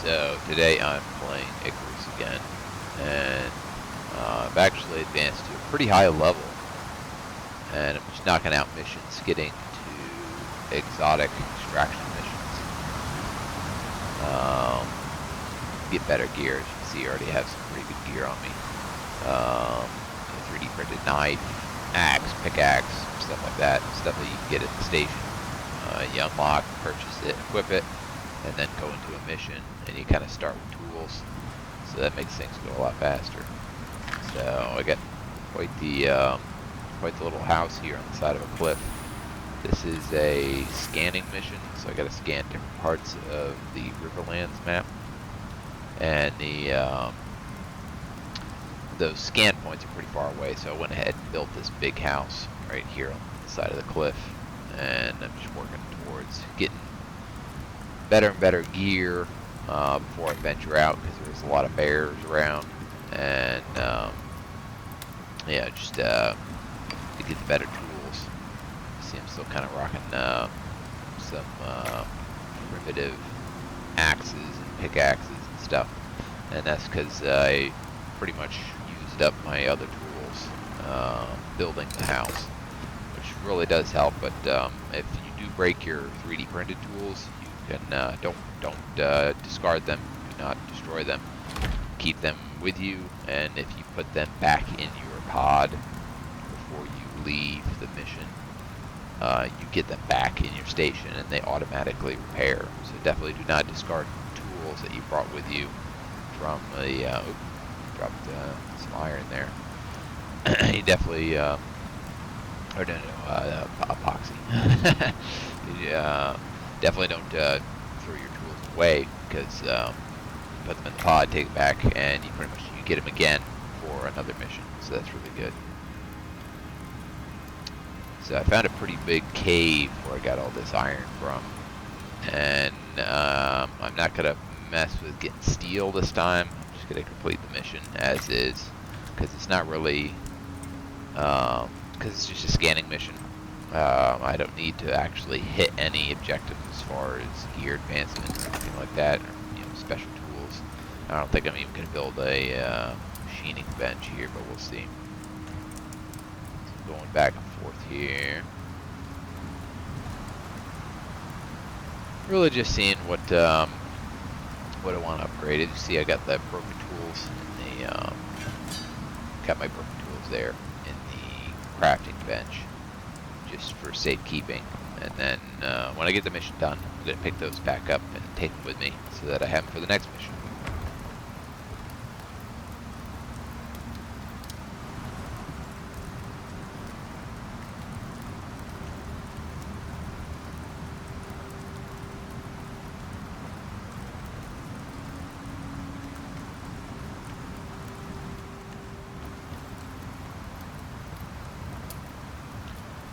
So today I'm playing Icarus again, and I've actually advanced to a pretty high level, and I'm just knocking out missions, getting to exotic extraction missions. Get better gear. As you can see, I already have some pretty good gear on me. 3D printed knife, axe, pickaxe, stuff like that. Stuff that you can get at the station. You unlock, purchase it, equip it, and then go into a mission, and you kind of start with tools, so that makes things go a lot faster. So I got quite the little house here on the side of a cliff. This is a scanning mission, so I got to scan different parts of the Riverlands map, and those scan points are pretty far away, so I went ahead and built this big house right here on the side of the cliff, and I'm just working towards getting better and better gear before I venture out, because there's a lot of bears around, and yeah, just to get the better tools. See, I'm still kind of rocking some primitive axes and pickaxes and stuff, and that's because I pretty much used up my other tools building the house, which really does help. But if you do break your 3D printed tools, you can don't discard them. Do not destroy them. Keep them with you, and if you put them back in your pod before you leave the mission, you get them back in your station, and they automatically repair. So definitely do not discard tools that you brought with you from the. Dropped some iron there. You definitely. Epoxy. Definitely don't throw your tools away, because put them in the pod, take it back, and you pretty much you get them again for another mission. So that's really good. So I found a pretty big cave where I got all this iron from, and I'm not gonna mess with getting steel this time. I'm just gonna complete the mission as is, because it's not really, because it's just a scanning mission. I don't need to actually hit any objectives as far as gear advancement or anything like that, or special tools. I don't think I'm even gonna build a machining bench here, but we'll see. So going back and forth here. Really just seeing what I want upgraded. You see, I got the broken tools in the got my broken tools there in the crafting bench, just for safekeeping. And then when I get the mission done, I'm gonna pick those back up and take them with me so that I have them for the next mission.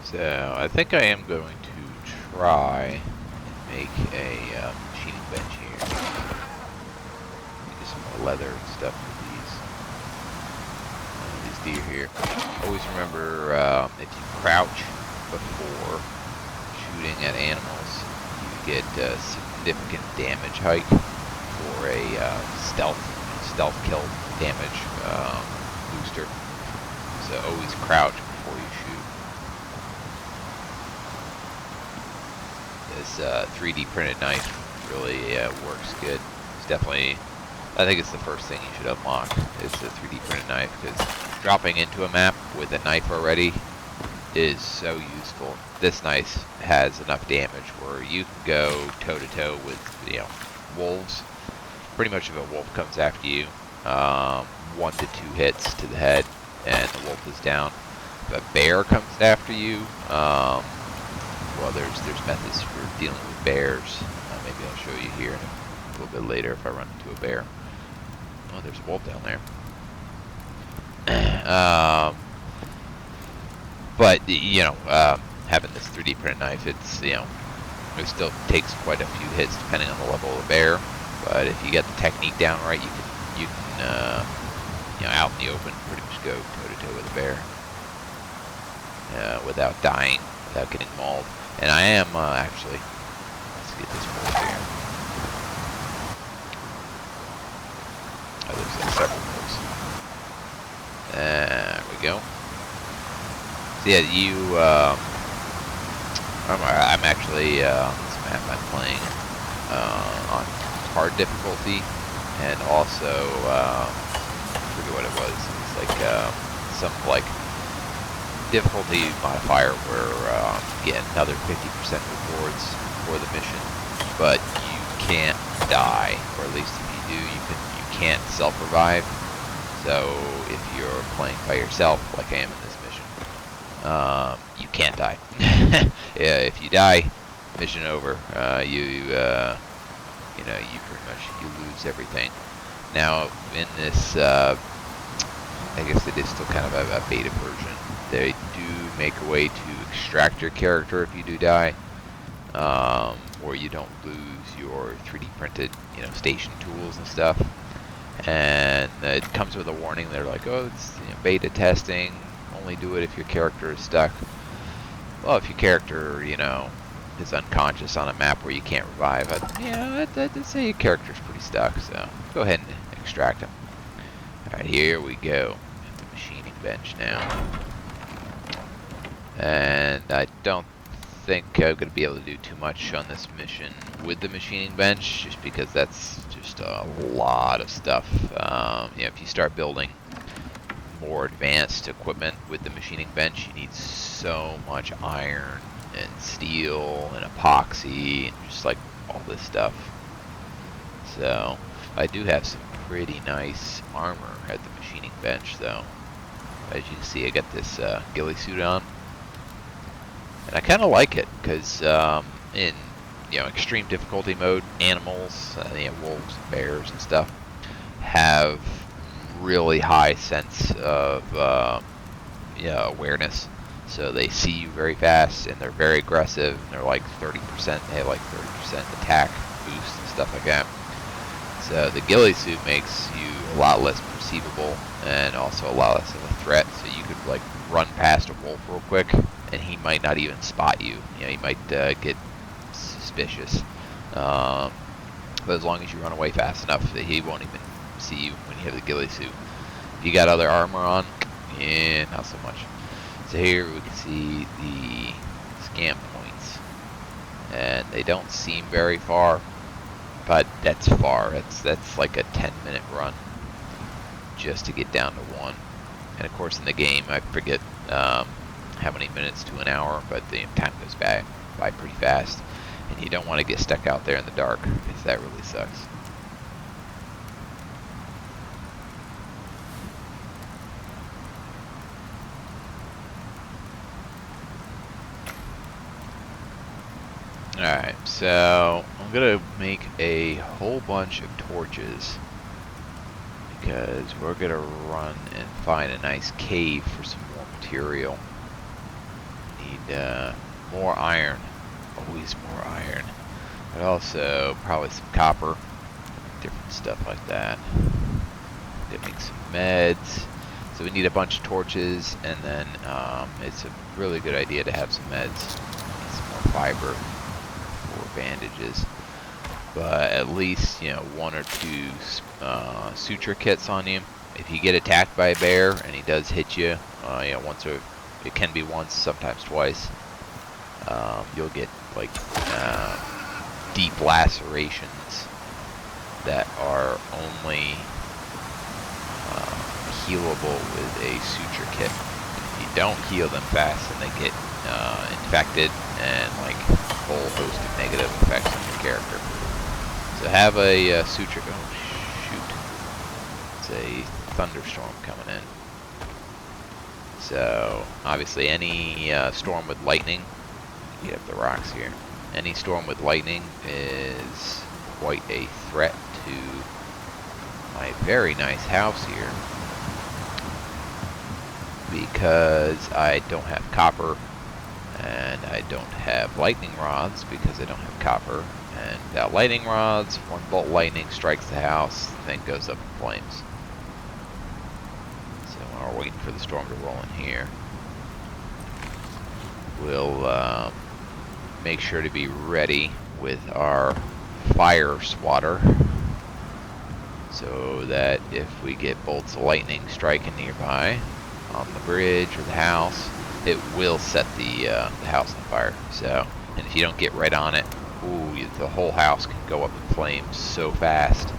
So I think I am going to try and make a machining bench here. Get some more leather and stuff for these deer here. Always remember, if you crouch before shooting at animals, you get significant damage hike for a stealth kill damage booster. So always crouch before you shoot. This 3D printed knife really works good. It's definitely, I think it's the first thing you should unlock, is the 3D printed knife, because dropping into a map with a knife already is so useful. This knife has enough damage where you can go toe to toe with, wolves. Pretty much if a wolf comes after you, 1 to 2 hits to the head, and the wolf is down. If a bear comes after you, well, there's methods for dealing with bears. Maybe I'll show you here a little bit later if I run into a bear. Oh, there's a wolf down there. But having this 3D printed knife, it's it still takes quite a few hits depending on the level of the bear. But if you get the technique down right, you can out in the open pretty much go toe to toe with a bear without dying, without getting mauled. And I am actually, let's get this wolf here. Oh, there's like several of those. There we go. So yeah, I'm actually on this map I'm playing on hard difficulty, and also I forget what it was. It was like some like difficulty modifier where you get another 50% rewards for the mission, but you can't die, or at least if you do, you can't self-revive. So if you're playing by yourself, like I am in this mission, you can't die. Yeah, if you die, mission over. You know, you pretty much lose everything. Now in this, I guess it is still kind of a beta version. They do make a way to extract your character if you do die, or you don't lose your 3D printed, you know, station tools and stuff. And it comes with a warning. They're like, oh, it's, you know, beta testing. Only do it if your character is stuck. Well, if your character, you know, is unconscious on a map where you can't revive, I'd say your character's pretty stuck. So go ahead and extract him. All right, here we go. The machining bench now. And I don't think I'm going to be able to do too much on this mission with the machining bench, just because that's just a lot of stuff. You know, if you start building more advanced equipment with the machining bench, you need so much iron and steel and epoxy and just like all this stuff. So I do have some pretty nice armor at the machining bench, though. As you can see, I got this ghillie suit on. And I kind of like it, because in, you know, extreme difficulty mode, animals, you know, wolves and bears and stuff, have really high sense of awareness. So they see you very fast, and they're very aggressive, and they're like 30%, they have like 30% attack boost and stuff like that. So the ghillie suit makes you a lot less perceivable, and also a lot less of a threat. So you could like run past a wolf real quick, and he might not even spot you. You know, he might get suspicious. But as long as you run away fast enough, that he won't even see you when you have the ghillie suit. If you got other armor on, yeah, not so much. So here we can see the scan points, and they don't seem very far, but that's far. That's like a 10-minute run just to get down to one. And of course, in the game, I forget how many minutes to an hour, but the time goes by pretty fast, and you don't want to get stuck out there in the dark, because that really sucks. Alright, so I'm gonna make a whole bunch of torches, because we're gonna run and find a nice cave for some more material. Need more iron, always more iron, but also probably some copper, different stuff like that. Gonna make some meds. So we need a bunch of torches, and then it's a really good idea to have some meds. Need some more fiber for bandages, but at least, you know, 1 or 2 suture kits on you. If you get attacked by a bear and he does hit you, you know, once or it can be once, sometimes twice, you'll get like deep lacerations that are only healable with a suture kit. If you don't heal them fast, then they get infected, and like a whole host of negative effects on your character. So have a suture. Oh shoot! It's a thunderstorm coming in. So obviously, any storm with lightning. Get up the rocks here. Any storm with lightning is quite a threat to my very nice house here, because I don't have copper, and I don't have lightning rods because I don't have copper. And without lightning rods, 1 bolt lightning strikes the house, the thing goes up in flames. So while we're waiting for the storm to roll in here, we'll make sure to be ready with our fire swatter. so that if we get bolts of lightning striking nearby on the bridge or the house, it will set the house on fire. So, and if you don't get right on it, ooh, the whole house can go up in flames so fast.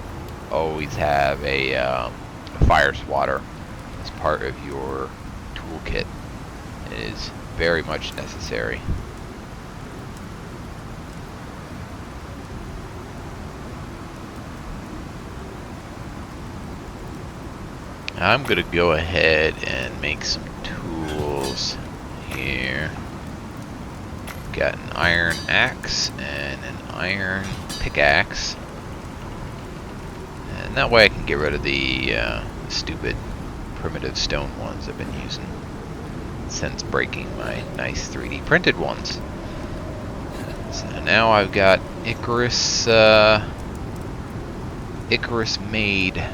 Always have a fire swatter as part of your toolkit. It is very much necessary. I'm gonna go ahead and make some tools here. Got an iron axe and an iron pickaxe, and that way I can get rid of the stupid primitive stone ones I've been using since breaking my nice 3D printed ones. So now I've got Icarus made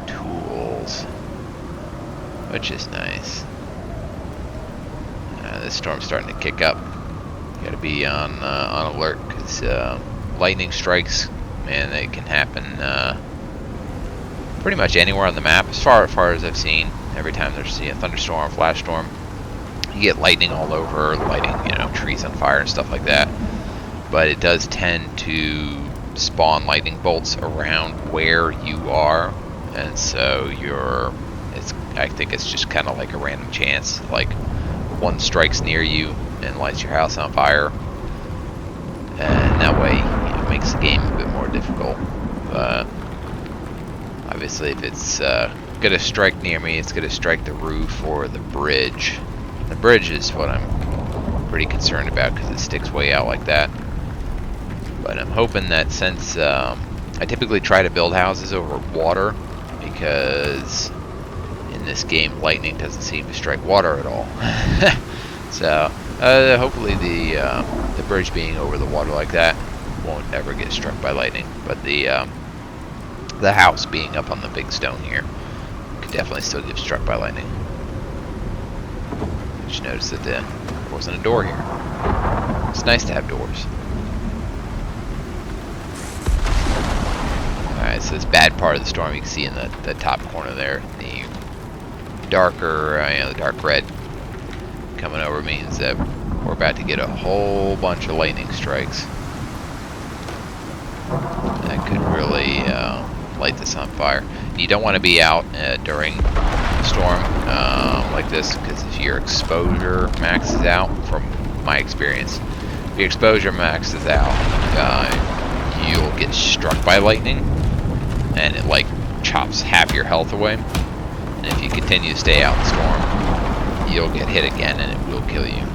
tools, which is nice. This storm's starting to kick up. You gotta be on alert, because lightning strikes, man, they can happen pretty much anywhere on the map, as far as I've seen. Every time there's a thunderstorm, flash storm, you get lightning all over, lighting, trees on fire and stuff like that. But it does tend to spawn lightning bolts around where you are, and so I think it's just kind of like a random chance, like one strikes near you and lights your house on fire, and that way it makes the game a bit more difficult. But obviously, if it's gonna strike near me, it's gonna strike the roof or the bridge. The bridge is what I'm pretty concerned about, because it sticks way out like that. But I'm hoping that, since I typically try to build houses over water, because in this game lightning doesn't seem to strike water at all. So hopefully the bridge being over the water like that won't ever get struck by lightning. But the house being up on the big stone here could definitely still get struck by lightning. Just notice that there wasn't a door here. It's nice to have doors. Alright, so this bad part of the storm you can see in the top corner there, the darker, the dark red coming over means that we're about to get a whole bunch of lightning strikes. That could really light this on fire. You don't want to be out during a storm like this, because if your exposure maxes out, from my experience, if your exposure maxes out, you'll get struck by lightning, and it like chops half your health away. And if you continue to stay out in the storm, you'll get hit again, and it will kill you.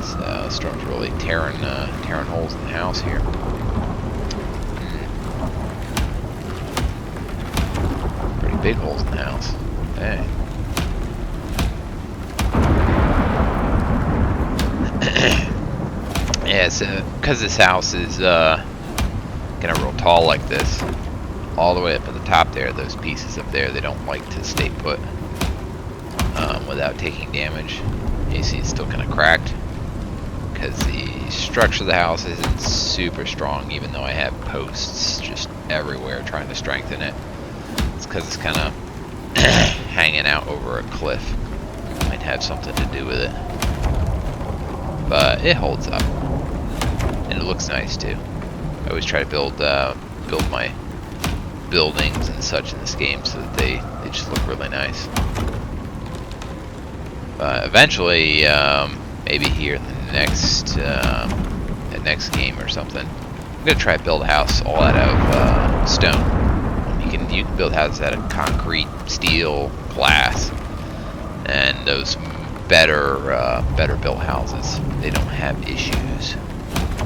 So the storm's really tearing holes in the house here. Pretty big holes in the house. Dang. Yeah, so because this house is gonna roll tall like this, all the way up at the top there, those pieces up there, they don't like to stay put without taking damage. You see it's still kind of cracked, because the structure of the house isn't super strong, even though I have posts just everywhere trying to strengthen it. It's because it's kind of hanging out over a cliff. Might have something to do with it. But it holds up. And it looks nice too. I always try to build my buildings and such in this game so that they just look really nice. Eventually, maybe here in the next game or something, I'm gonna try to build a house all out of stone. You can build houses out of concrete, steel, glass, and those better built houses, they don't have issues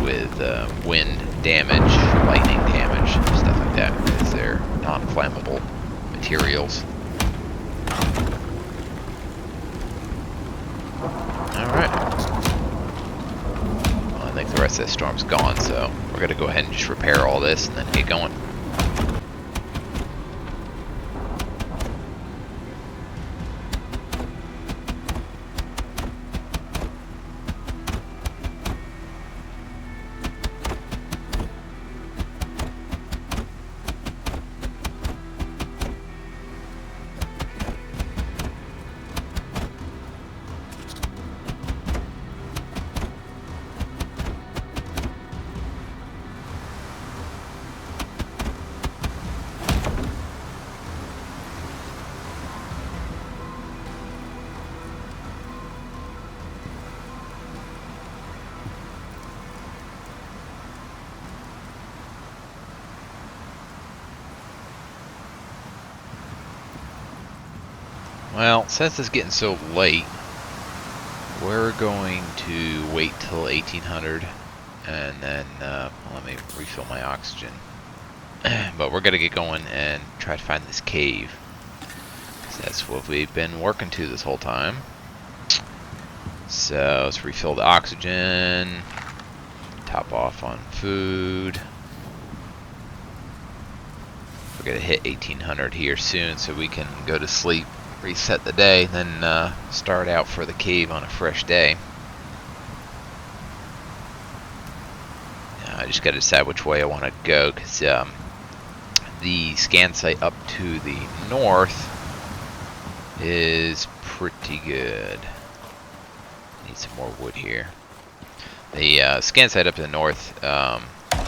with wind damage, lightning damage, stuff like that, because they're non-flammable materials. Alright. Well, I think the rest of the storm's gone, so we're going to go ahead and just repair all this and then get going. Well, since it's getting so late, we're going to wait till 1800, and then let me refill my oxygen. But we're gonna get going and try to find this cave, 'cause that's what we've been working to this whole time. So let's refill the oxygen, top off on food. We're gonna hit 1800 here soon, so we can go to sleep, reset the day, then start out for the cave on a fresh day. I just gotta decide which way I want to go, because the scan site up to the north is pretty good. Need some more wood here. The scan site up to the north,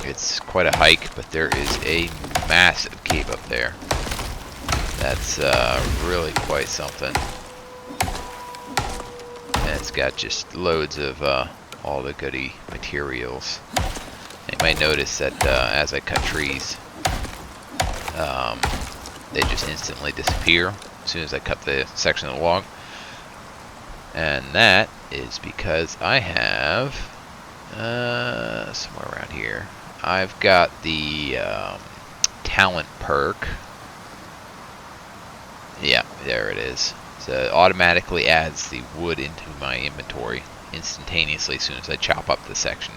it's quite a hike, but there is a massive cave up there. That's really quite something. And it's got just loads of all the goody materials. You might notice that as I cut trees, they just instantly disappear as soon as I cut the section of the log. And that is because I have, somewhere around here, I've got the talent perk. Yeah, there it is. So it automatically adds the wood into my inventory instantaneously as soon as I chop up the section.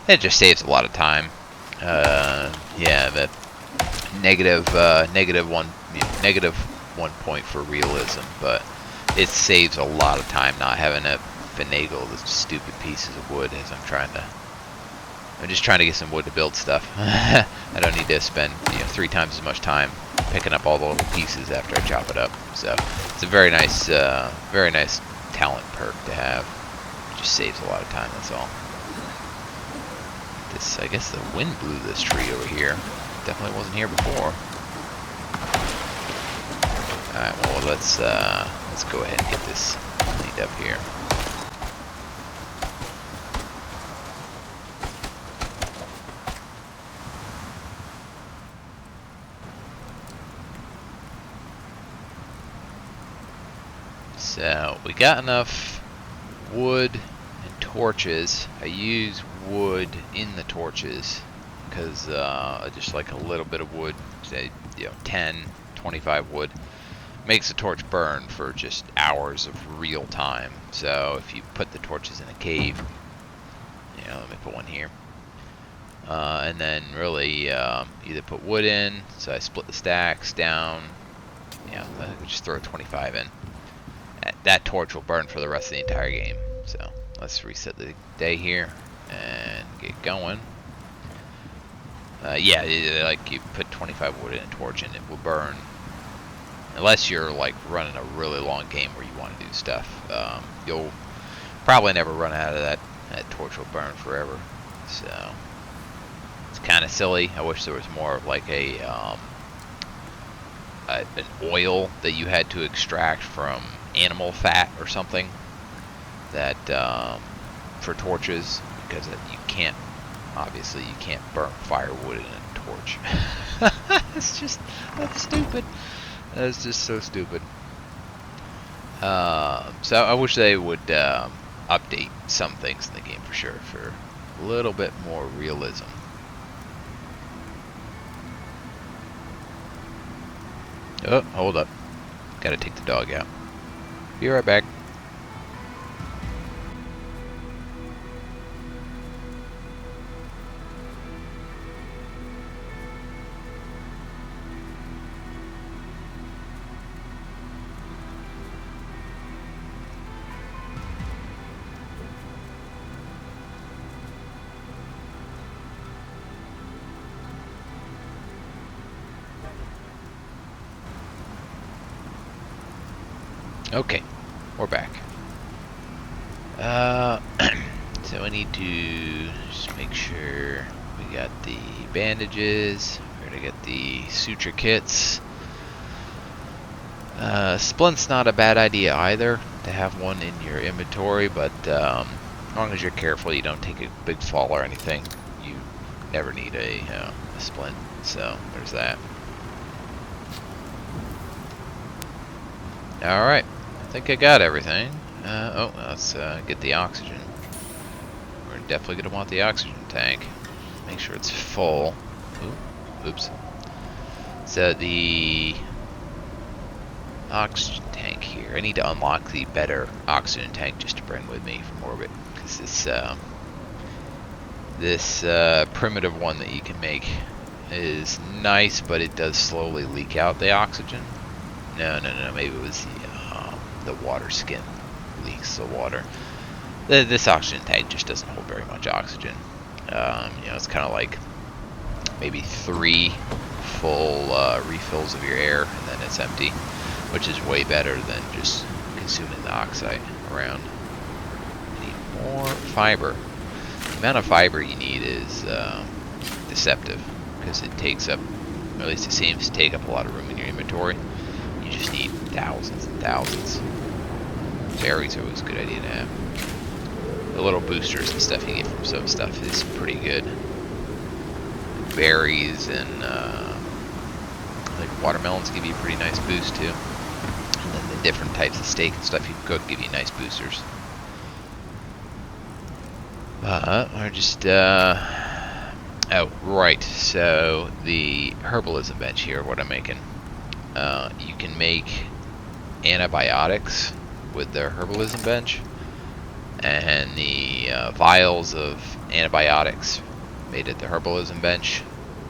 It just saves a lot of time. Yeah, the negative 1 point for realism, but it saves a lot of time not having to finagle the stupid pieces of wood as I'm just trying to get some wood to build stuff. I don't need to spend 3 times as much time picking up all the little pieces after I chop it up. So it's a very nice talent perk to have. It just saves a lot of time. That's all. I guess the wind blew this tree over here. Definitely wasn't here before. Alright, well let's go ahead and get this cleaned up here. So we got enough wood and torches. I use wood in the torches because just like a little bit of wood, say 10, 25 wood, makes the torch burn for just hours of real time. So if you put the torches in a cave, let me put one here, and then really either put wood in, so I split the stacks down, I just throw 25 in. That torch will burn for the rest of the entire game. So let's reset the day here and get going. Yeah, like you put 25 wood in a torch and it will burn. Unless you're like running a really long game where you want to do stuff. You'll probably never run out of that. That torch will burn forever. So it's kind of silly. I wish there was more of like an oil that you had to extract from animal fat or something that for torches, because obviously you can't burn firewood in a torch. That's stupid. That's just so stupid. So I wish they would update some things in the game for sure, for a little bit more realism. Oh, hold up. Gotta take the dog out. Be right back. Okay, we're back. So I need to just make sure we got the bandages. We're gonna get the suture kits. Splint's not a bad idea either to have one in your inventory, but as long as you're careful, you don't take a big fall or anything, you never need a splint. So there's that. Alright, I think I got everything. Oh, let's get the oxygen. We're definitely going to want the oxygen tank. Make sure it's full. Ooh, oops. So the oxygen tank here. I need to unlock the better oxygen tank just to bring with me from orbit. Because this primitive one that you can make is nice, but it does slowly leak out the oxygen. No, maybe it was the water skin leaks the water. This oxygen tank just doesn't hold very much oxygen. You know, it's kind of like maybe 3 full refills of your air, and then it's empty, which is way better than just consuming the oxide around. You need more fiber. The amount of fiber you need is deceptive, because it takes up, or at least it seems to take up a lot of room in your inventory. You just need thousands and thousands. Berries are always a good idea to have. The little boosters and stuff you get from some stuff is pretty good. Berries and like watermelons give you a pretty nice boost too. And then the different types of steak and stuff you can cook give you nice boosters. Or just oh right, so the herbalism bench here, what I'm making. You can make antibiotics with the herbalism bench, and the vials of antibiotics made at the herbalism bench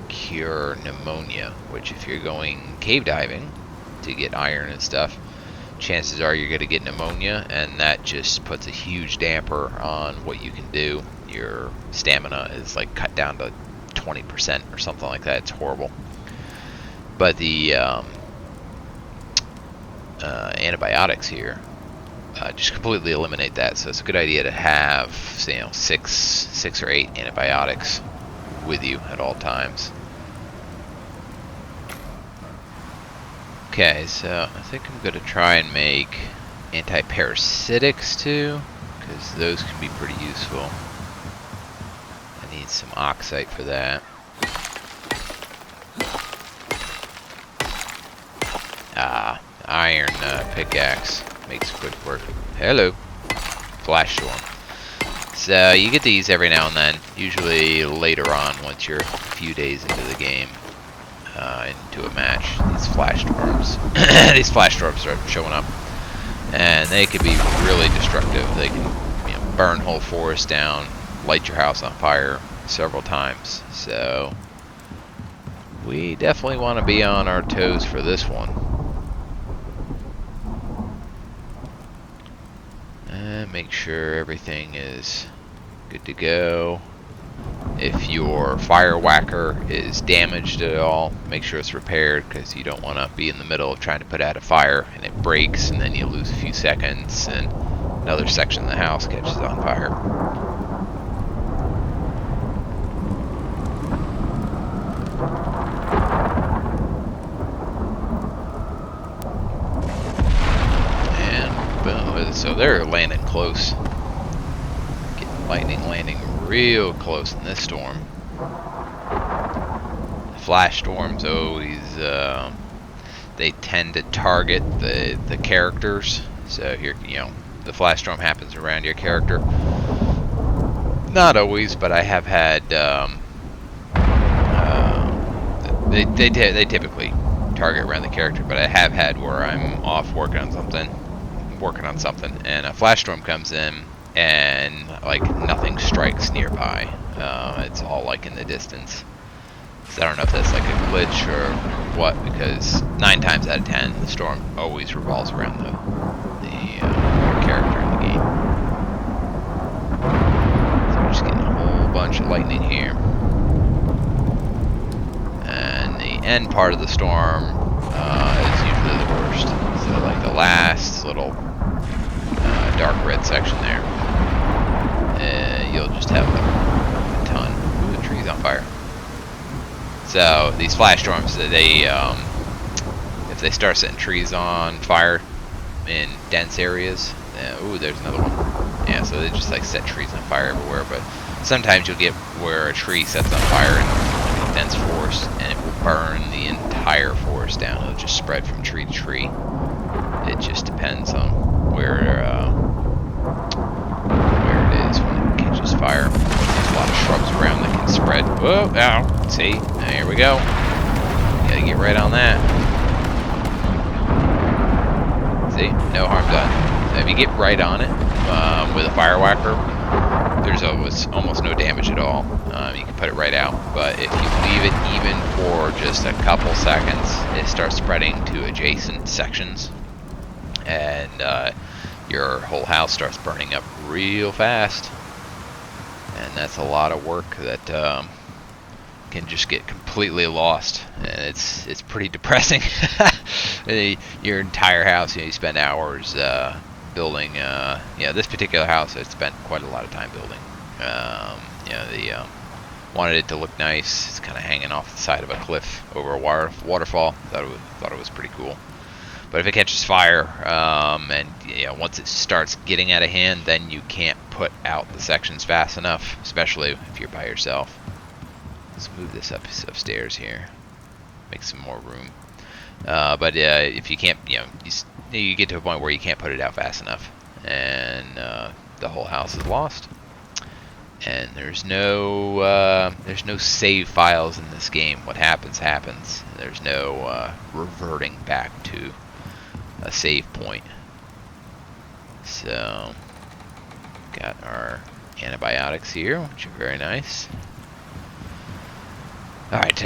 cure pneumonia, which if you're going cave diving to get iron and stuff, chances are you're going to get pneumonia, and that just puts a huge damper on what you can do. Your stamina is like cut down to 20% or something like that. It's horrible. But the antibiotics here just completely eliminate that. So it's a good idea to have, say, you know, six or 8 antibiotics with you at all times. Okay, so I think I'm gonna try and make anti-parasitics too, because those can be pretty useful. I need some oxide for that. Iron pickaxe makes quick work. Hello, flash storm. So you get these every now and then, usually later on once you're a few days into the game, into a match. These flash storms, these flash storms start showing up, and they can be really destructive. They can, you know, burn whole forests down, light your house on fire several times. So we definitely want to be on our toes for this one. Make sure everything is good to go. If your fire whacker is damaged at all, make sure it's repaired, because you don't want to be in the middle of trying to put out a fire and it breaks, and then you lose a few seconds and another section of the house catches on fire. So they're landing close. Getting lightning landing real close in this storm. Flash storms always, they tend to target the characters. So here, you know, the flash storm happens around your character. Not always, but I have had, they typically target around the character, but I have had where I'm off working on something, and a flash storm comes in and like nothing strikes nearby. It's all like in the distance. So I don't know if that's like a glitch or what, because 9 times out of 10 the storm always revolves around the character in the game. So we're just getting a whole bunch of lightning here, and the end part of the storm is usually the worst. So like the last little dark red section there, you'll just have a ton. Ooh, the tree's on fire. So these flash storms, they if they start setting trees on fire in dense areas, ooh, there's another one. Yeah, so they just like set trees on fire everywhere. But sometimes you'll get where a tree sets on fire in like a dense forest, and it will burn the entire forest down. It'll just spread from tree to tree. It just See? There we go. Gotta get right on that. See? No harm done. So if you get right on it with a fire whacker, there's almost no damage at all. You can put it right out. But if you leave it even for just a couple seconds, it starts spreading to adjacent sections. And your whole house starts burning up real fast. And that's a lot of work that can just get completely lost, and it's pretty depressing. Your entire house, you spend hours building. This particular house, I spent quite a lot of time building. Wanted it to look nice. It's kind of hanging off the side of a cliff over a waterfall. Thought it was pretty cool. But if it catches fire, and once it starts getting out of hand, then you can't put out the sections fast enough, especially if you're by yourself. Let's move this upstairs here, make some more room. But if you can't, you get to a point where you can't put it out fast enough, and the whole house is lost. And there's no save files in this game. What happens happens. There's no reverting back to a save point. So got our antibiotics here, which are very nice. All right, so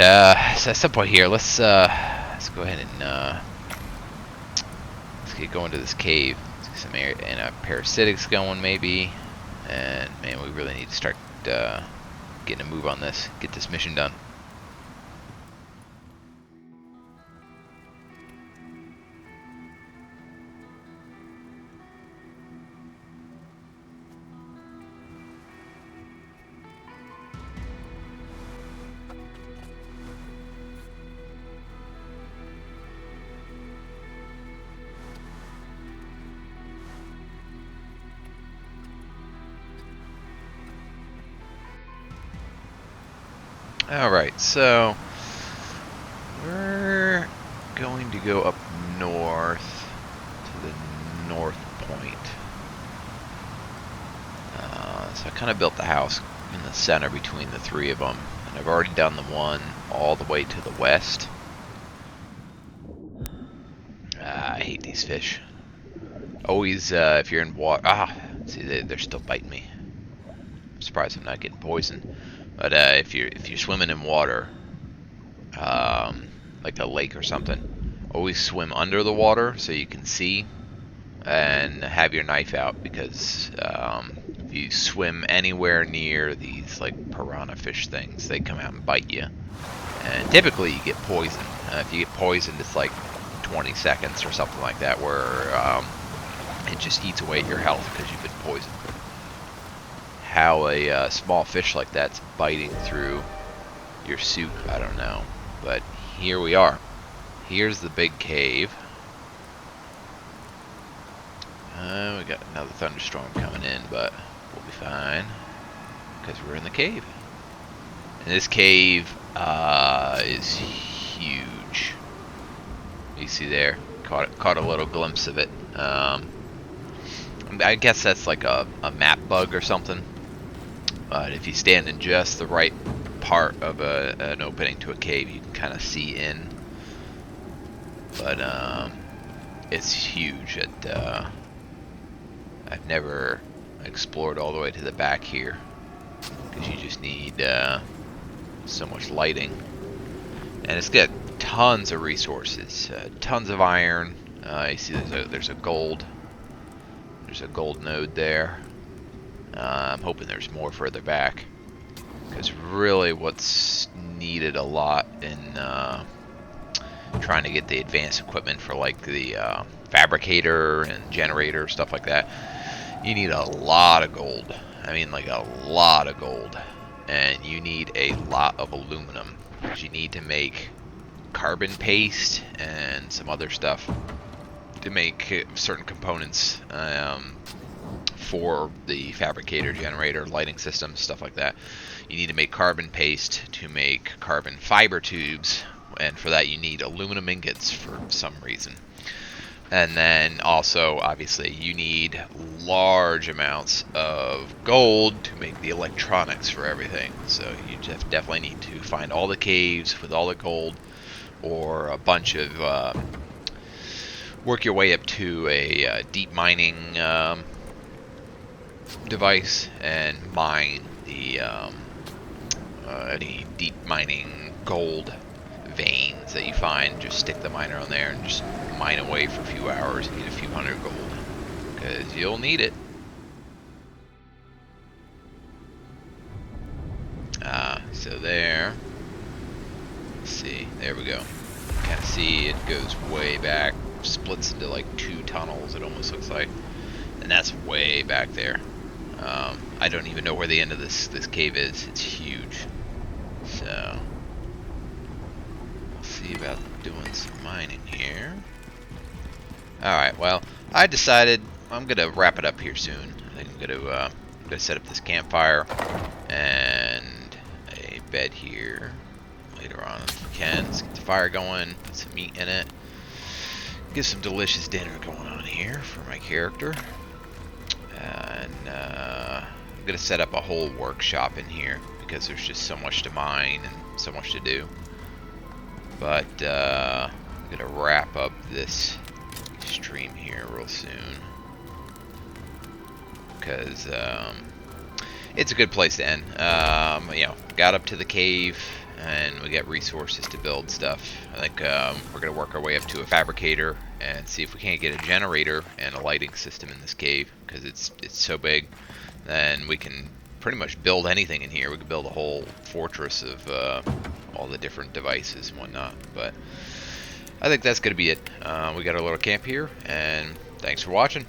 at some point here, let's go ahead and let's get going to this cave. Let's get some parasitics going, maybe. And man, we really need to start getting a move on this. Get this mission done. Alright, so we're going to go up north to the north point. So I kind of built the house in the center between the three of them, and I've already done the one all the way to the west. I hate these fish. Always, if you're in water... see, they're still biting me. I'm surprised I'm not getting poisoned. But if you're swimming in water, like a lake or something, always swim under the water so you can see, and have your knife out, because if you swim anywhere near these like piranha fish things, they come out and bite you. And typically you get poisoned. If you get poisoned, it's like 20 seconds or something like that, where it just eats away at your health because you've been poisoned. How a small fish like that's biting through your suit, I don't know. But here we are. Here's the big cave. We got another thunderstorm coming in, but we'll be fine because we're in the cave. And this cave is huge. You see there, caught a little glimpse of it. I guess that's like a map bug or something. But if you stand in just the right part of an opening to a cave, you can kind of see in. But it's huge. I've never explored all the way to the back here, because you just need so much lighting. And it's got tons of resources, tons of iron. You see there's a gold node there. I'm hoping there's more further back, because really what's needed a lot in trying to get the advanced equipment for like the fabricator and generator, stuff like that, you need a lot of gold. I mean, like a lot of gold. And you need a lot of aluminum, because you need to make carbon paste and some other stuff to make certain components for the fabricator, generator, lighting systems, stuff like that. You need to make carbon paste to make carbon fiber tubes, and for that you need aluminum ingots for some reason. And then also, obviously, you need large amounts of gold to make the electronics for everything. So you just definitely need to find all the caves with all the gold, or a bunch of work your way up to a deep mining device and mine the any deep mining gold veins that you find. Just stick the miner on there and just mine away for a few hours and get a few hundred gold, because you'll need it. So there. Let's see. There we go. Kind of see it goes way back, splits into like 2 tunnels. It almost looks like, and that's way back there. I don't even know where the end of this cave is. It's huge. So we'll see about doing some mining here. Alright, well, I decided I'm gonna wrap it up here soon. I think I'm gonna set up this campfire and a bed here later on if we can. Let's get the fire going, put some meat in it, get some delicious dinner going on here for my character. And I'm gonna set up a whole workshop in here because there's just so much to mine and so much to do. But I'm gonna wrap up this stream here real soon, because it's a good place to end. You know, got up to the cave and we got resources to build stuff. I think we're gonna work our way up to a fabricator and see if we can't get a generator and a lighting system in this cave, because it's so big. Then we can pretty much build anything in here. We could build a whole fortress of all the different devices and whatnot. But I think that's gonna be it. We got our little camp here, and thanks for watching.